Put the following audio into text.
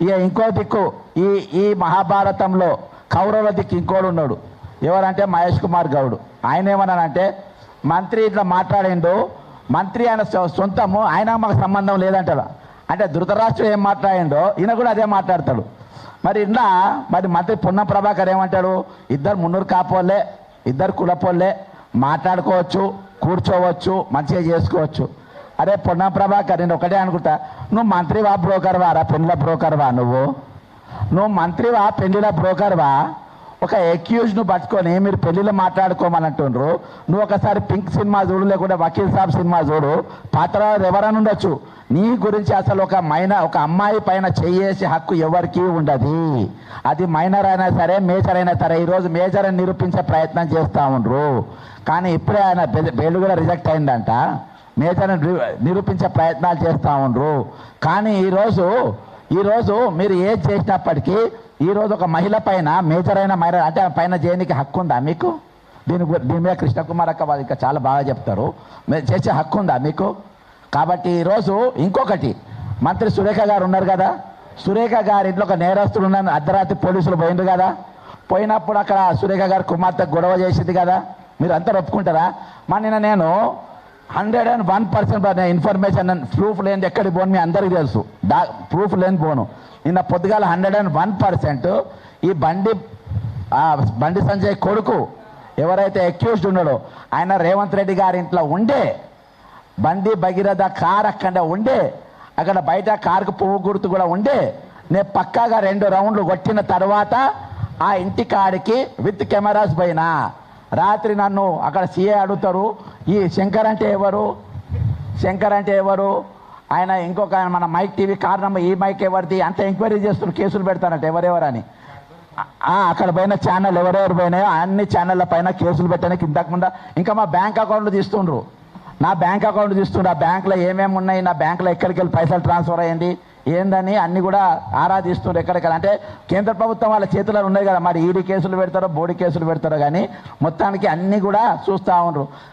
ఇక ఇంకో దిక్కు ఈ ఈ మహాభారతంలో కౌరవుల దిక్కు ఇంకోడు ఉన్నాడు. ఎవరంటే మహేష్ కుమార్ గౌడ్. ఆయన ఏమన్నానంటే మంత్రి ఇట్లా మాట్లాడిండు, మంత్రి ఆయన సొంతము, ఆయన మాకు సంబంధం లేదంటాడు. అంటే ధృతరాష్ట్రుడు ఏం మాట్లాడిండో ఈయన కూడా అదే మాట్లాడతాడు. మరి ఇలా మరి మంత్రి పొన్నం ప్రభాకర్ ఏమంటాడు, ఇద్దరు మున్నూరు కాపోళ్ళే, ఇద్దరు కులపోళ్ళే, మాట్లాడుకోవచ్చు, కూర్చోవచ్చు, మంచిగా చేసుకోవచ్చు. అరే పొన్నం ప్రభాకర్, నేను ఒకటే అనుకుంటా, నువ్వు మంత్రివా బ్రోకర్వా రా, పెళ్ళిళ్ళ బ్రోకర్వా నువ్వు మంత్రివా పెళ్ళిళ్ళ బ్రోకర్వా? ఒక అక్యూజ్ను పట్టుకొని మీరు పెళ్ళిళ్ళు మాట్లాడుకోమని అంటుండ్రు. నువ్వు ఒకసారి పింక్ సినిమా చూడు, లేకుంటే వకీల్ సాబ్ సినిమా చూడు, పాత్రలు ఎవరైనా ఉండొచ్చు. నీ గురించి అసలు ఒక అమ్మాయి పైన చేయేసే హక్కు ఎవరికీ ఉండదు. అది మైనర్ అయినా సరే, మేజర్ అయినా సరే. ఈరోజు మేజర్ అని నిరూపించే ప్రయత్నం చేస్తూ ఉండ్రు, కానీ ఇప్పుడే ఆయన బెయిల్ కూడా రిజెక్ట్ అయిందంట. మేజర్ నిరూపించే ప్రయత్నాలు చేస్తూ ఉండ్రు. కానీ ఈరోజు మీరు ఏది చేసినప్పటికీ ఈరోజు ఒక మహిళ పైన, మేజర్ అయిన మహిళ అంటే పైన చేయడానికి హక్కు ఉందా మీకు? దీని మీద కృష్ణకుమార్ అక్క వాళ్ళు ఇంకా చాలా బాగా చెప్తారు. చేసే హక్కు ఉందా మీకు? కాబట్టి ఈరోజు ఇంకొకటి, మంత్రి సురేఖ గారు ఉన్నారు కదా, సురేఖ గారి ఇంట్లో ఒక నేరస్తులు ఉన్న అర్ధరాత్రి పోలీసులు పోయిండ్రు కదా, పోయినప్పుడు అక్కడ సురేఖ గారు కుమార్తె గొడవ చేసింది కదా, మీరు అంతా ఒప్పుకుంటారా? నిన్న నేను 101% ఇన్ఫర్మేషన్ ప్రూఫ్ లేని ఎక్కడికి పోను, మీ అందరికీ తెలుసు, ప్రూఫ్ లేని పోను. నిన్న పొద్దుగాల 101% ఈ బండి సంజయ్ కొడుకు ఎవరైతే అక్యూజ్డ్ ఉన్నాడో ఆయన రేవంత్ రెడ్డి గారి ఇంట్లో ఉండే, బండి భగీరథ కార్ అక్కడ ఉండే, అక్కడ బయట కారుకు పువ్వు గుర్తు కూడా ఉండే, నేను పక్కాగా 2 రౌండ్లు కొట్టిన తర్వాత ఆ ఇంటి కాడికి విత్ కెమెరాస్ పోయినా. రాత్రి నన్ను అక్కడ సీఏ అడుగుతారు, ఈ శంకర్ అంటే ఎవరు, ఆయన ఇంకొక మన మైక్ టీవీ కారణం, ఈ మైక్ ఎవరిది అంత ఎంక్వైరీ చేస్తున్నారు, కేసులు పెడతారంట ఎవరెవరని. అక్కడ పోయిన ఛానల్ ఎవరెవరు పోయినాయో అన్ని ఛానళ్ళ పైన కేసులు పెట్టడానికి ఇంతకుముందు ఇంకా మా బ్యాంక్ అకౌంట్లు తీస్తుండ్రు, నా బ్యాంక్ అకౌంట్ తీస్తుండ్రు. ఆ బ్యాంకులో ఏమేమి ఉన్నాయి, నా బ్యాంకులో ఎక్కడికి వెళ్ళి పైసలు ట్రాన్స్ఫర్ అయ్యింది ఏందని అన్ని కూడా ఆరాధిస్తున్నారు. ఎక్కడెక్కడ అంటే కేంద్ర ప్రభుత్వం వాళ్ళ చేతుల్లో ఉన్నాయి కదా, మరి ఈడీ కేసులు పెడతారో బోడీ కేసులు పెడతారో, కానీ మొత్తానికి అన్నీ కూడా చూస్తూ ఉన్నారు.